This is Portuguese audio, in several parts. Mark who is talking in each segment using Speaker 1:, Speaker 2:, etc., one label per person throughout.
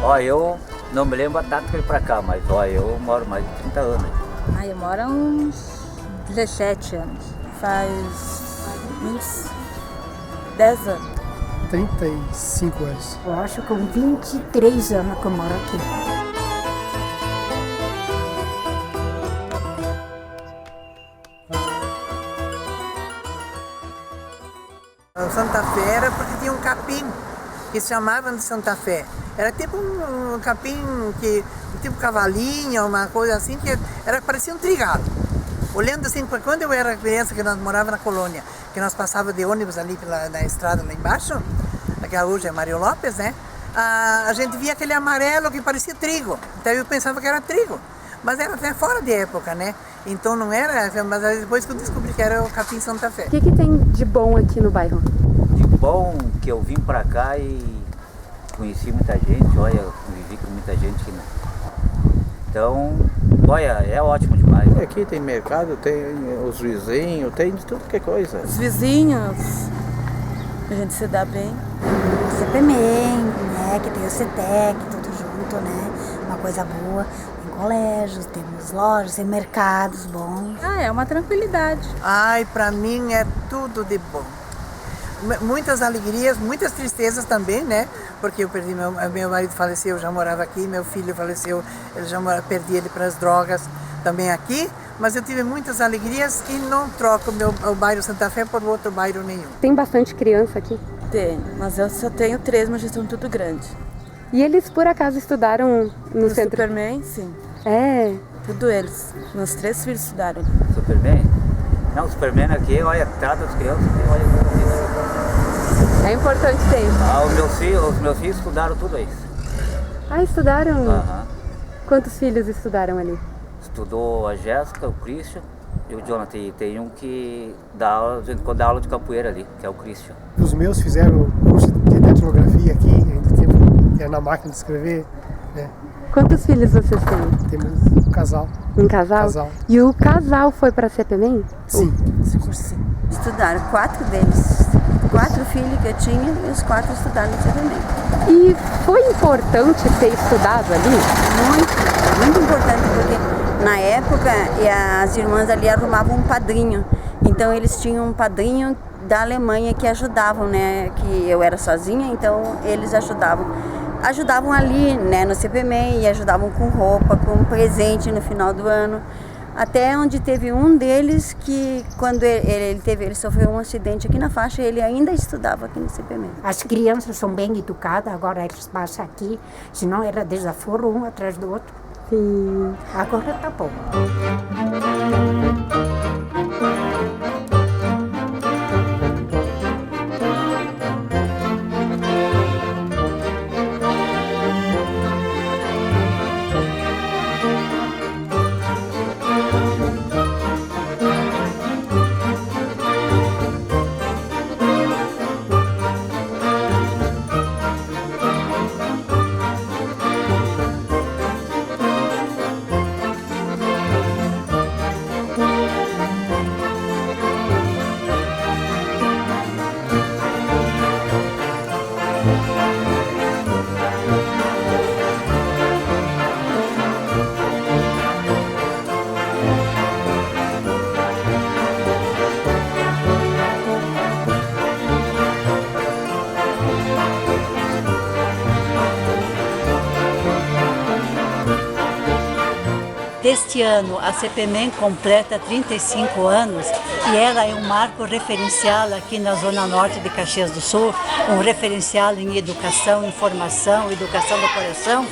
Speaker 1: Ó, eu não me lembro a data que eu vim pra cá, mas ó, eu moro mais de 30 anos.
Speaker 2: Eu moro há uns 17 anos. Faz uns 10 anos.
Speaker 3: 35 anos.
Speaker 4: Eu acho que com 23 anos que eu moro aqui.
Speaker 5: Santa Fé era porque tinha um capim que se chamavam de Santa Fé. Era tipo um capim, tipo cavalinho, uma coisa assim, que parecia um trigado. Olhando assim, quando eu era criança, que nós morávamos na colônia, que nós passávamos de ônibus ali na estrada lá embaixo, que hoje é Mário Lopes, né? A gente via aquele amarelo que parecia trigo. Então eu pensava que era trigo. Mas era até fora de época, né? Então não era, mas depois que eu descobri que era o capim Santa Fé.
Speaker 6: O que tem de bom aqui no bairro?
Speaker 1: De bom que eu vim pra cá e conheci muita gente, olha, convivi com muita gente aqui. Então, olha, é ótimo demais.
Speaker 7: Aqui tem mercado, tem os vizinhos, tem de tudo que é coisa.
Speaker 2: Os vizinhos, a gente se dá bem.
Speaker 4: CPMEM, né, que tem o CETEC, tudo junto, né, uma coisa boa. Tem colégios, temos lojas, tem mercados bons.
Speaker 2: É uma tranquilidade.
Speaker 5: Ai, pra mim é tudo de bom. Muitas alegrias, muitas tristezas também, né? Porque eu perdi meu marido faleceu, eu já morava aqui, meu filho faleceu, perdi ele para as drogas também aqui. Mas eu tive muitas alegrias e não troco o bairro Santa Fé por outro bairro nenhum.
Speaker 6: Tem bastante criança aqui?
Speaker 2: Tem, mas eu só tenho 3, mas já são tudo grandes.
Speaker 6: E eles por acaso estudaram no centro?
Speaker 2: Superman, sim.
Speaker 6: É?
Speaker 2: Tudo eles. Meus 3 filhos estudaram.
Speaker 1: Superman? Não, o Superman aqui, olha, trata as crianças, olha.
Speaker 6: É importante ter.
Speaker 1: Os meus filhos estudaram tudo isso.
Speaker 6: Ah, estudaram?
Speaker 1: Aham.
Speaker 6: Quantos filhos estudaram ali?
Speaker 1: Estudou a Jéssica, o Christian e o Jonathan. E tem um que dá aula, quando dá aula de capoeira ali, que é o Christian.
Speaker 3: Os meus fizeram curso de datilografia aqui, ainda na máquina de escrever, né?
Speaker 6: Quantos filhos vocês têm?
Speaker 3: Temos um casal.
Speaker 6: Um casal?
Speaker 3: Casal.
Speaker 6: E o casal foi para a CPMEM?
Speaker 3: Sim.
Speaker 8: Estudaram, 4 deles. 4 filhos que eu tinha e os 4 estudaram no CPMEM.
Speaker 6: E foi importante ter estudado ali?
Speaker 8: Muito importante, porque na época as irmãs ali arrumavam um padrinho. Então eles tinham um padrinho da Alemanha que ajudavam, né? Que eu era sozinha, então eles ajudavam ali, né, no CPMEM, e ajudavam com roupa, com presente no final do ano. Até onde teve um deles que, quando ele sofreu um acidente aqui na faixa, ele ainda estudava aqui no CPMEM.
Speaker 4: As crianças são bem educadas, agora eles passam aqui, senão era desaforo um atrás do outro.
Speaker 6: Sim.
Speaker 4: Agora tá bom.
Speaker 9: Este ano, a CPMEM completa 35 anos e ela é um marco referencial aqui na Zona Norte de Caxias do Sul, um referencial em educação, informação, educação do coração.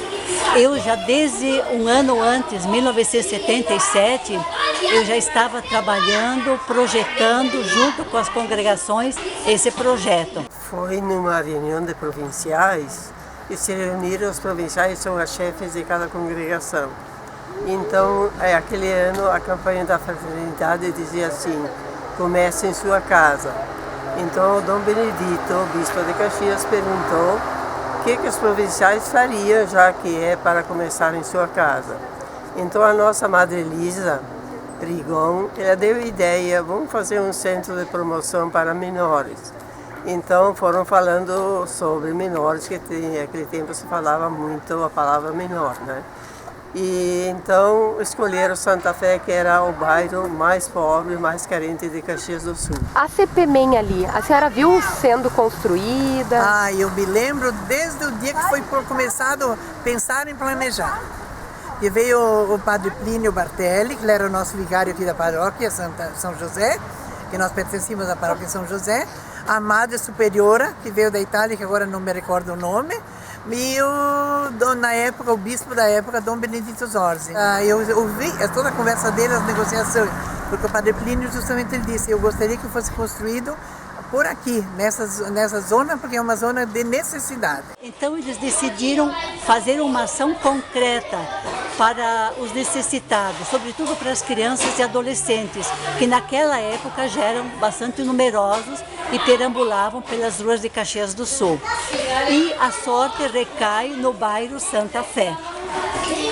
Speaker 9: Eu já desde um ano antes, 1977, eu já estava trabalhando, projetando junto com as congregações esse projeto.
Speaker 10: Foi numa reunião de provinciais
Speaker 5: e se reuniram os provinciais, são as chefes de cada congregação. Então, aquele ano, a campanha da fraternidade dizia assim: comece em sua casa. Então, o Dom Benedito, o bispo de Caxias, perguntou o que os provinciais fariam, já que é para começar em sua casa. Então, a nossa Madre Elisa Rigon, ela deu a ideia: vamos fazer um centro de promoção para menores. Então, foram falando sobre menores, que naquele tempo se falava muito a palavra menor, né? E então escolheram Santa Fé, que era o bairro mais pobre, mais carente de Caxias do Sul.
Speaker 6: A CPMEM ali, a senhora viu sendo construída?
Speaker 5: Ah, eu me lembro desde o dia que foi começado a pensar em planejar. E veio o padre Plínio Bartelli, que ele era o nosso vigário aqui da paróquia São José, que nós pertencíamos à paróquia São José, a Madre Superiora, que veio da Itália, que agora não me recordo o nome, e na época, o bispo da época, Dom Benedito Zorzi. Eu ouvi toda a conversa dele, as negociações, porque o padre Plínio justamente ele disse: eu gostaria que fosse construído por aqui, nessa zona, porque é uma zona de necessidade.
Speaker 9: Então eles decidiram fazer uma ação concreta para os necessitados, sobretudo para as crianças e adolescentes, que naquela época já eram bastante numerosos e perambulavam pelas ruas de Caxias do Sul. E a sorte recai no bairro Santa Fé,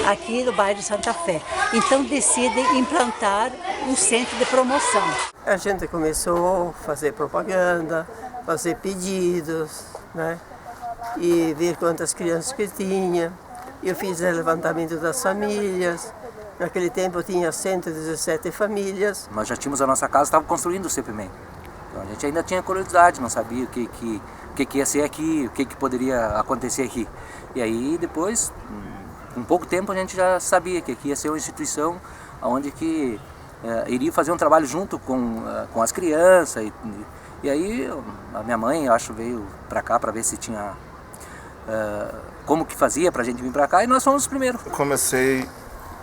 Speaker 9: aqui no bairro Santa Fé. Então decidem implantar um centro de promoção.
Speaker 5: A gente começou a fazer propaganda, fazer pedidos, né? E ver quantas crianças que tinha. Eu fiz o levantamento das famílias. Naquele tempo eu tinha 117 famílias.
Speaker 10: Nós já tínhamos a nossa casa, estava construindo o CPMEM. Então a gente ainda tinha curiosidade, não sabia o que ia ser aqui, o que poderia acontecer aqui. E aí depois, com pouco tempo, a gente já sabia que aqui ia ser uma instituição onde que iria fazer um trabalho junto com as crianças. E aí a minha mãe, eu acho, veio para cá para ver se tinha como que fazia para a gente vir para cá, e nós fomos os primeiros.
Speaker 11: Eu comecei em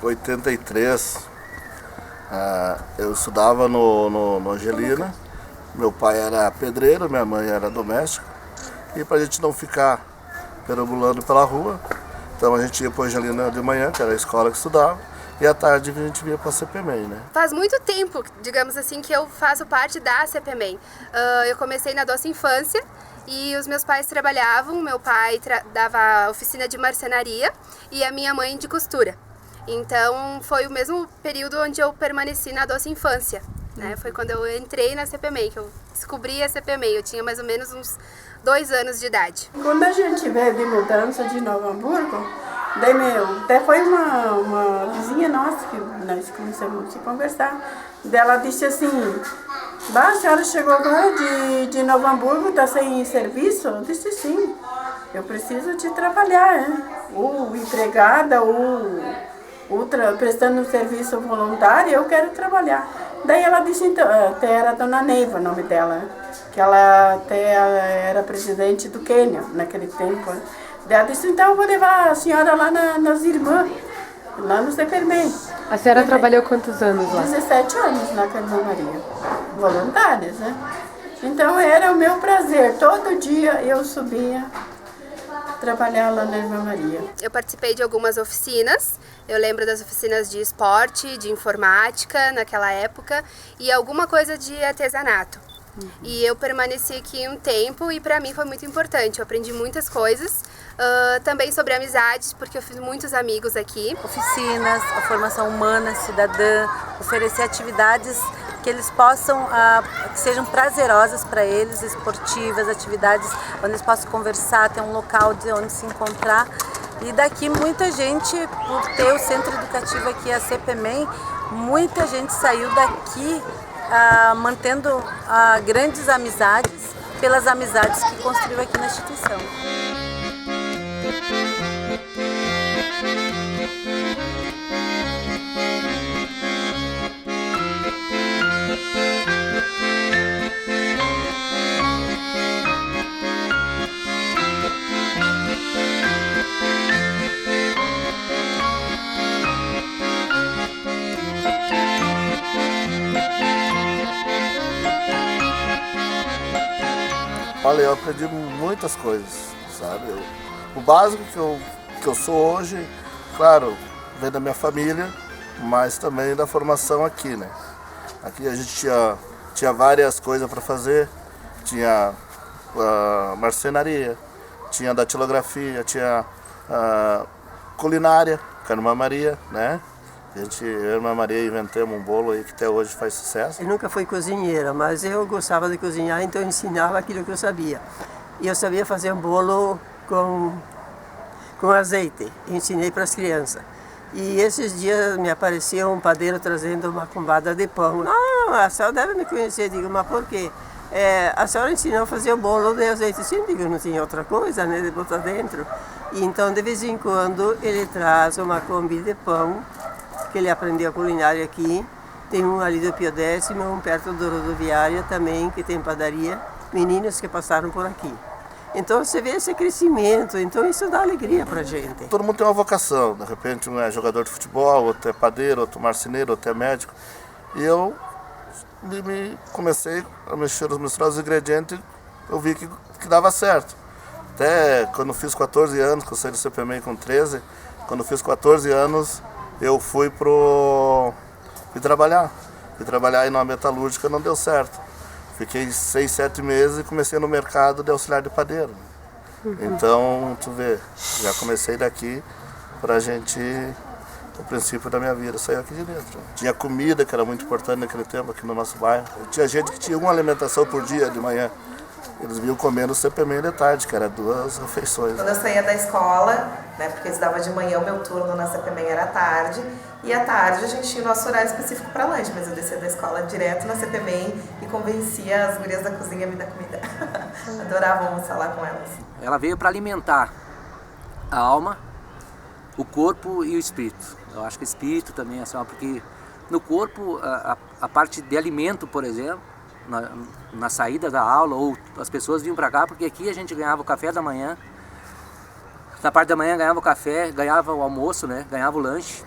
Speaker 11: 83, eu estudava no Angelina, meu pai era pedreiro, minha mãe era doméstica, e para a gente não ficar perambulando pela rua, então a gente ia para Angelina de manhã, que era a escola que estudava, e à tarde a gente vinha para a CPMEM, né?
Speaker 12: Faz muito tempo, digamos assim, que eu faço parte da CPMEM. Eu comecei na Doce Infância e os meus pais trabalhavam. Meu pai dava oficina de marcenaria e a minha mãe de costura. Então foi o mesmo período onde eu permaneci na Doce Infância, né? Foi quando eu entrei na CPMEM, que eu descobri a CPMEM. Eu tinha mais ou menos uns 2 anos de idade.
Speaker 13: Quando a gente veio de mudança de Novo Hamburgo, daí até foi uma vizinha nossa que nós começamos a se conversar. Daí ela disse assim: a senhora chegou agora de Novo Hamburgo, está sem serviço? Eu disse: sim, eu preciso de trabalhar, né? Ou empregada, ou prestando um serviço voluntário, eu quero trabalhar. Daí ela disse, então, até era Dona Neiva o nome dela, que ela até era presidente do Quênia naquele tempo. Daí ela disse: então eu vou levar a senhora lá nas irmãs, lá no CPMEM.
Speaker 6: A senhora trabalhou quantos anos lá?
Speaker 13: 17 anos na Irmã Maria, voluntárias, né? Então era o meu prazer, todo dia eu subia trabalhar lá na Irmã Maria.
Speaker 12: Eu participei de algumas oficinas, eu lembro das oficinas de esporte, de informática naquela época e alguma coisa de artesanato. E eu permaneci aqui um tempo e para mim foi muito importante, eu aprendi muitas coisas, também sobre amizades, porque eu fiz muitos amigos aqui.
Speaker 14: Oficinas, a formação humana, cidadã, oferecer atividades que eles possam, que sejam prazerosas para eles, esportivas, atividades onde eles possam conversar, ter um local de onde se encontrar. E daqui muita gente, por ter o centro educativo aqui, a CPMEM, muita gente saiu daqui mantendo grandes amizades pelas amizades que construiu aqui na instituição.
Speaker 11: Olha, eu aprendi muitas coisas, sabe? o básico que eu sou hoje, claro, vem da minha família, mas também da formação aqui, né? Aqui a gente tinha várias coisas para fazer, tinha marcenaria, tinha datilografia, tinha culinária, com a Irmã Maria, né? Eu e a Irmã Maria inventamos um bolo aí que até hoje faz sucesso.
Speaker 15: Eu nunca fui cozinheira, mas eu gostava de cozinhar, então eu ensinava aquilo que eu sabia. E eu sabia fazer um bolo com azeite, ensinei para as crianças. E esses dias me apareceu um padeiro trazendo uma combada de pão. Não, a senhora deve me conhecer. Digo, mas por quê? A senhora ensinou a fazer o bolo de azeite. Sim, digo, não tinha outra coisa, né, de botar dentro. E então, de vez em quando, ele traz uma combi de pão, que ele aprendeu a culinária aqui. Tem um ali do Pio X, um perto da rodoviária também, que tem padaria. Meninos que passaram por aqui. Então você vê esse crescimento, então isso dá alegria pra gente.
Speaker 11: Todo mundo tem uma vocação, de repente um é jogador de futebol, outro é padeiro, outro marceneiro, outro é médico. E eu comecei a mexer, misturar os ingredientes, eu vi que dava certo. Até quando fiz 14 anos, que eu saí do CPMEI com 13, quando fiz 14 anos eu fui trabalhar. Fui trabalhar aí numa metalúrgica, não deu certo. Fiquei 6, 7 meses e comecei no mercado de auxiliar de padeiro. Então, tu vê, já comecei daqui pra gente, o princípio da minha vida, saiu aqui de dentro. Tinha comida, que era muito importante naquele tempo aqui no nosso bairro. Tinha gente que tinha uma alimentação por dia de manhã. Eles vinham comendo CPMEI de tarde, que era 2 refeições.
Speaker 16: Quando eu saía da escola, né, porque eu estudava de manhã, o meu turno na CPMEI era à tarde, e à tarde a gente tinha o nosso horário específico para lanche, mas eu descia da escola direto na CPMEI e convencia as gurias da cozinha a me dar comida. Adorava almoçar lá com elas.
Speaker 10: Ela veio para alimentar a alma, o corpo e o espírito. Eu acho que o espírito também é assim, porque no corpo, a parte de alimento, por exemplo, na saída da aula, ou as pessoas vinham para cá, porque aqui a gente ganhava o café da manhã, na parte da manhã ganhava o café, ganhava o almoço, né, ganhava o lanche,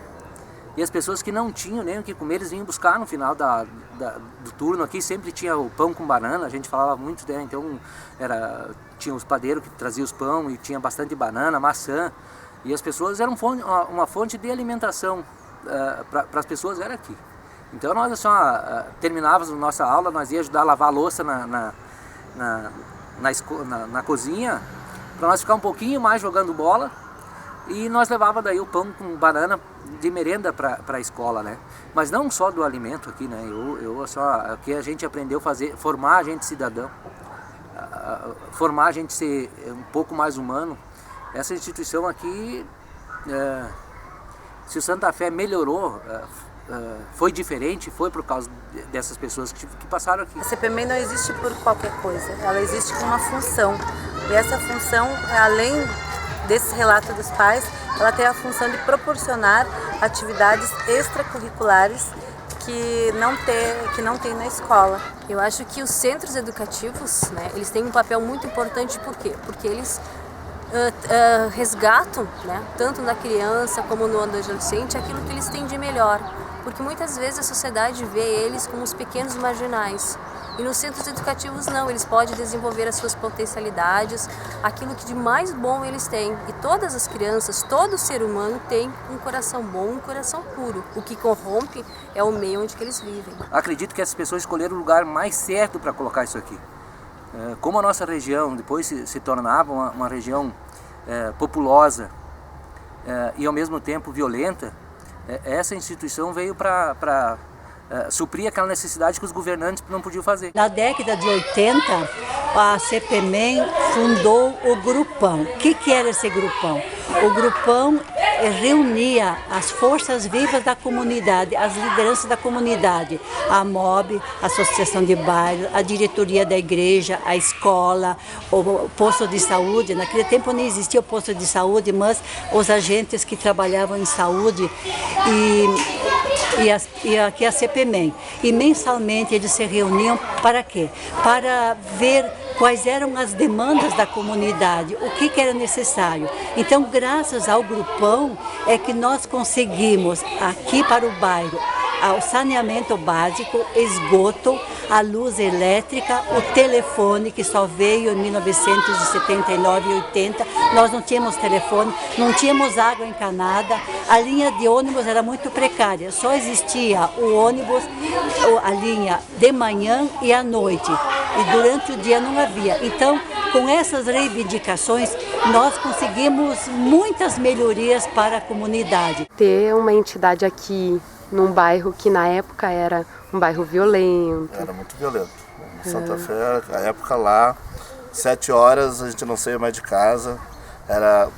Speaker 10: e as pessoas que não tinham nem o que comer, eles vinham buscar no final do turno. Aqui sempre tinha o pão com banana, a gente falava muito, né, então tinha os padeiros que traziam os pão e tinha bastante banana, maçã, e as pessoas eram uma fonte de alimentação, para as pessoas era aqui. Então nós assim, terminávamos a nossa aula, nós ia ajudar a lavar a louça na cozinha, para nós ficar um pouquinho mais jogando bola, e nós levava daí o pão com banana de merenda para a escola, né? Mas não só do alimento aqui, né? Aqui a gente aprendeu a formar a gente cidadão, formar a gente ser um pouco mais humano. Essa instituição aqui, se o Santa Fé melhorou, foi diferente, foi por causa dessas pessoas que passaram aqui.
Speaker 14: A CPMEI não existe por qualquer coisa, ela existe com uma função. E essa função, além desse relato dos pais, ela tem a função de proporcionar atividades extracurriculares que não tem na escola.
Speaker 17: Eu acho que os centros educativos, né, eles têm um papel muito importante, por quê? Porque eles resgatam, né, tanto na criança como no adolescente, aquilo que eles têm de melhor. Porque muitas vezes a sociedade vê eles como os pequenos marginais. E nos centros educativos não, eles podem desenvolver as suas potencialidades, aquilo que de mais bom eles têm. E todas as crianças, todo ser humano tem um coração bom, um coração puro. O que corrompe é o meio onde que eles vivem.
Speaker 10: Acredito que essas pessoas escolheram o lugar mais certo para colocar isso aqui. Como a nossa região depois se tornava uma região populosa e ao mesmo tempo violenta, essa instituição veio para suprir aquela necessidade que os governantes não podiam fazer.
Speaker 9: Na década de 80, a CPMEI fundou o Grupão. O que era esse Grupão? O Grupão reunia as forças vivas da comunidade, as lideranças da comunidade, a MOB, a Associação de Bairro, a diretoria da igreja, a escola, o posto de saúde. Naquele tempo não existia o posto de saúde, mas os agentes que trabalhavam em saúde e aqui a CPMEI. E mensalmente eles se reuniam para quê? Para ver quais eram as demandas da comunidade, o que era necessário. Então, graças ao Grupão, é que nós conseguimos aqui para o bairro o saneamento básico, esgoto, a luz elétrica, o telefone, que só veio em 1979 e 80. Nós não tínhamos telefone, não tínhamos água encanada, a linha de ônibus era muito precária, só existia o ônibus, a linha de manhã e à noite, e durante o dia não havia. Então, com essas reivindicações, nós conseguimos muitas melhorias para a comunidade.
Speaker 6: Ter uma entidade aqui num bairro que na época era um bairro violento.
Speaker 11: Era muito violento. Em Santa Fé, a época lá, 7 horas a gente não saía mais de casa. Era.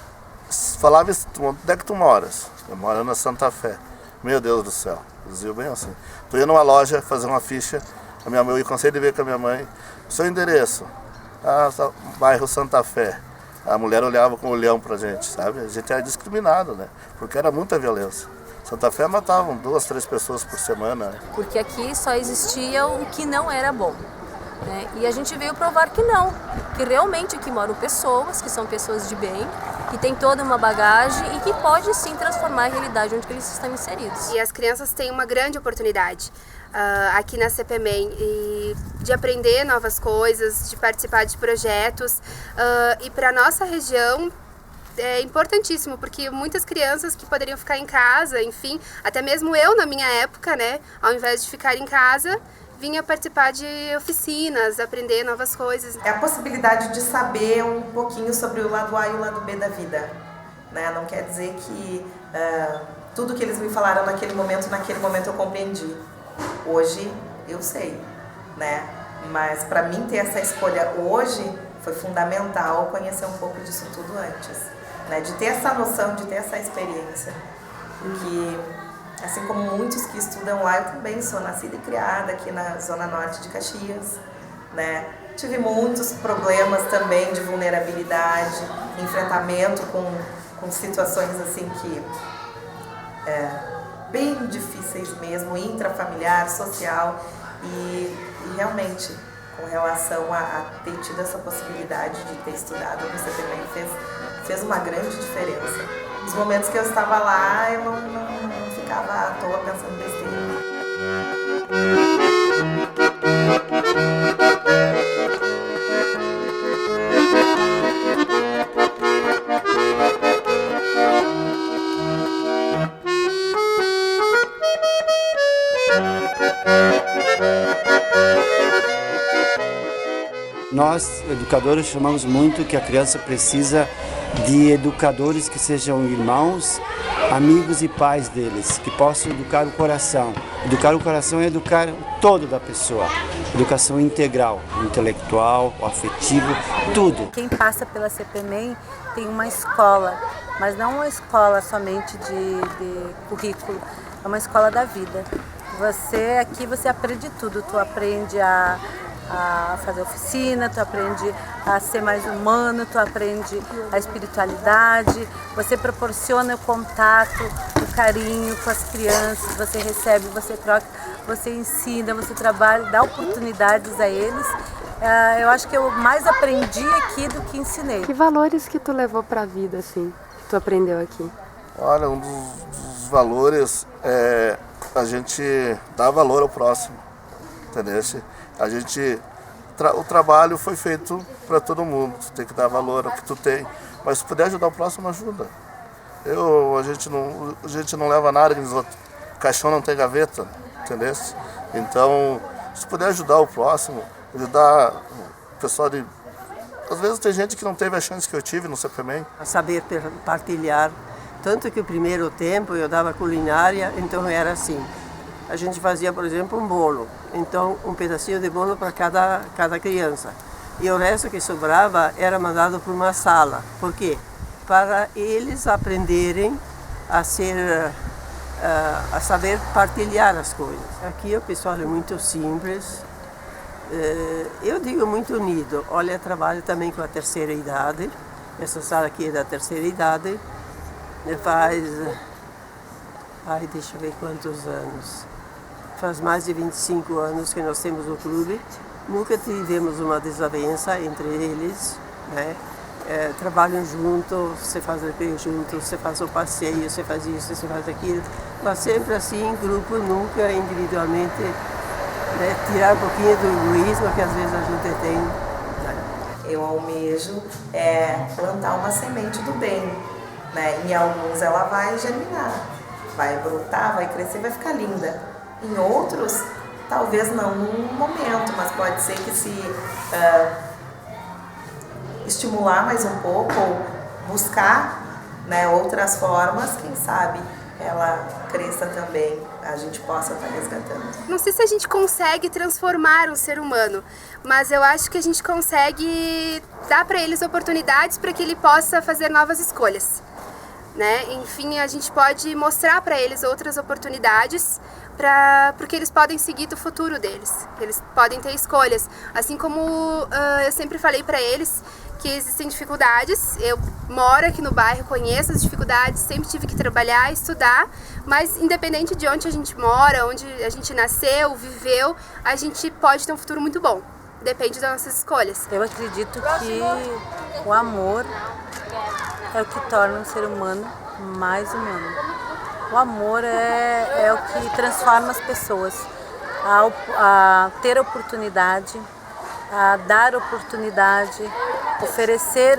Speaker 11: Falava, onde é que tu moras? Eu moro na Santa Fé. Meu Deus do céu. Dizia bem assim. Tu ia numa loja fazer uma ficha, eu cansei de ver com a minha mãe, seu endereço, bairro Santa Fé. A mulher olhava com o olhão pra gente, sabe? A gente era discriminado, né? Porque era muita violência. Santa Fé matavam 2, 3 pessoas por semana.
Speaker 17: Porque aqui só existia o que não era bom, né? E a gente veio provar que não, que realmente aqui moram pessoas, que são pessoas de bem, que tem toda uma bagagem e que pode sim transformar a realidade onde eles estão inseridos.
Speaker 12: E as crianças têm uma grande oportunidade aqui na CPMEM de aprender novas coisas, de participar de projetos, e para a nossa região é importantíssimo, porque muitas crianças que poderiam ficar em casa, enfim, até mesmo eu na minha época, né, ao invés de ficar em casa, vinha participar de oficinas, aprender novas coisas.
Speaker 16: É a possibilidade de saber um pouquinho sobre o lado A e o lado B da vida, né? Não quer dizer que tudo que eles me falaram naquele momento eu compreendi. Hoje eu sei, né? Mas para mim ter essa escolha hoje foi fundamental conhecer um pouco disso tudo antes, né? De ter essa noção, de ter essa experiência. Porque, assim como muitos que estudam lá, eu também sou nascida e criada aqui na Zona Norte de Caxias, né? Tive muitos problemas também de vulnerabilidade, enfrentamento com situações assim que bem difíceis mesmo, intrafamiliar, social, e realmente com relação a ter tido essa possibilidade de ter estudado no CPMEM fez uma grande diferença. Nos momentos que eu estava lá, eu não ficava à toa pensando besteira.
Speaker 18: Nós, educadores, chamamos muito que a criança precisa de educadores que sejam irmãos, amigos e pais deles, que possam educar o coração. Educar o coração é educar todo da pessoa. Educação integral, intelectual, afetivo, tudo.
Speaker 14: Quem passa pela CPMEM tem uma escola, mas não uma escola somente de currículo, é uma escola da vida. Aqui você aprende tudo, tu aprende a fazer oficina, tu aprende a ser mais humano, tu aprende a espiritualidade, você proporciona o contato, o carinho com as crianças, você recebe, você troca, você ensina, você trabalha, dá oportunidades a eles. Eu acho que eu mais aprendi aqui do que ensinei.
Speaker 6: Que valores que tu levou para a vida, assim, que tu aprendeu aqui?
Speaker 11: Olha, um dos valores é a gente dar valor ao próximo, entendeu? O trabalho foi feito para todo mundo, tu tem que dar valor ao que tu tem, mas se puder ajudar o próximo, ajuda. A gente não leva nada que diz outros, caixão não tem gaveta, entendeu? Então, se puder ajudar o próximo, ajudar o pessoal de... Às vezes tem gente que não teve a chance que eu tive no CPMEM.
Speaker 15: Saber partilhar, tanto que o primeiro tempo eu dava culinária, então era assim. A gente fazia, por exemplo, um bolo. Então, um pedacinho de bolo para cada criança. E o resto que sobrava era mandado para uma sala. Por quê? Para eles aprenderem a saber partilhar as coisas. Aqui o pessoal é muito simples. Eu digo muito unido. Olha, trabalho também com a terceira idade. Essa sala aqui é da terceira idade. Deixa eu ver quantos anos. Faz mais de 25 anos que nós temos o clube. Nunca tivemos uma desavença entre eles, né? Trabalham junto, você faz o recreio junto, você faz o passeio, você faz isso, você faz aquilo. Mas sempre assim, em grupo, nunca individualmente tirar um pouquinho do egoísmo que às vezes a gente tem.
Speaker 16: Eu almejo plantar uma semente do bem, né? Em alguns ela vai germinar, vai brotar, vai crescer, vai ficar linda. Em outros, talvez não num momento, mas pode ser que se estimular mais um pouco, ou buscar, né, outras formas, quem sabe ela cresça também, a gente possa estar resgatando.
Speaker 12: Não sei se a gente consegue transformar um ser humano, mas eu acho que a gente consegue dar para eles oportunidades para que ele possa fazer novas escolhas, né? Enfim, a gente pode mostrar para eles outras oportunidades porque eles podem seguir do futuro deles, eles podem ter escolhas. Assim como eu sempre falei para eles que existem dificuldades, eu moro aqui no bairro, conheço as dificuldades, sempre tive que trabalhar, estudar, mas independente de onde a gente mora, onde a gente nasceu, viveu, a gente pode ter um futuro muito bom, depende das nossas escolhas.
Speaker 14: Eu acredito que o amor é o que torna um ser humano mais humano. O amor é o que transforma as pessoas, a ter oportunidade, a dar oportunidade, oferecer,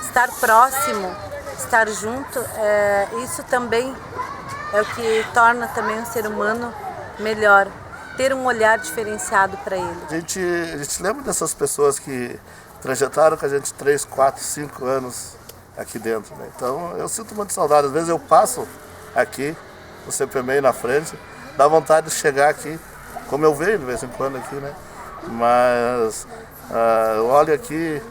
Speaker 14: estar próximo, estar junto, isso também é o que torna também um ser humano melhor, ter um olhar diferenciado para ele.
Speaker 11: A gente lembra dessas pessoas que trajetaram com a gente 3, 4, 5 anos aqui dentro, né? Então eu sinto muita saudade, às vezes eu passo aqui, no CPMEI na frente, dá vontade de chegar aqui, como eu vejo de vez em quando aqui, né? Mas eu olho aqui,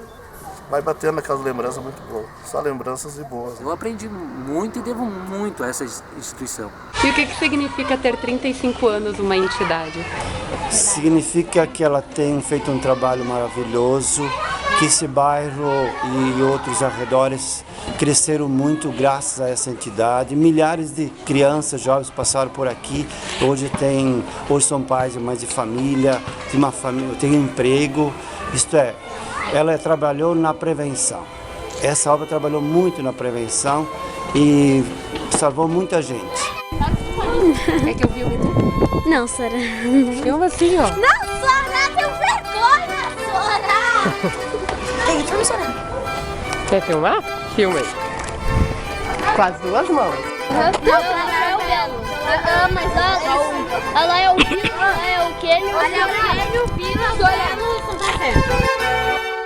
Speaker 11: vai batendo aquelas lembranças muito boas, só lembranças e boas.
Speaker 10: Eu aprendi muito e devo muito a essa instituição.
Speaker 6: E o que significa ter 35 anos uma entidade?
Speaker 18: Significa que ela tem feito um trabalho maravilhoso, que esse bairro e outros arredores cresceram muito graças a essa entidade. Milhares de crianças, jovens passaram por aqui, hoje são pais e mães de família, tem emprego, isto é, ela trabalhou na prevenção. Essa obra trabalhou muito na prevenção e salvou muita gente.
Speaker 6: Quer que eu filme?
Speaker 19: Não, Sora.
Speaker 6: Filma assim, ó.
Speaker 19: Não, Sora, tenho vergonha, Sora! Tem que Sora.
Speaker 6: Quer filmar? Filma aí. Com as duas mãos.
Speaker 19: Não, é o Belo. Mas ela é o Vila, é o Kenny, o Vila, o Belo, Santa Fé.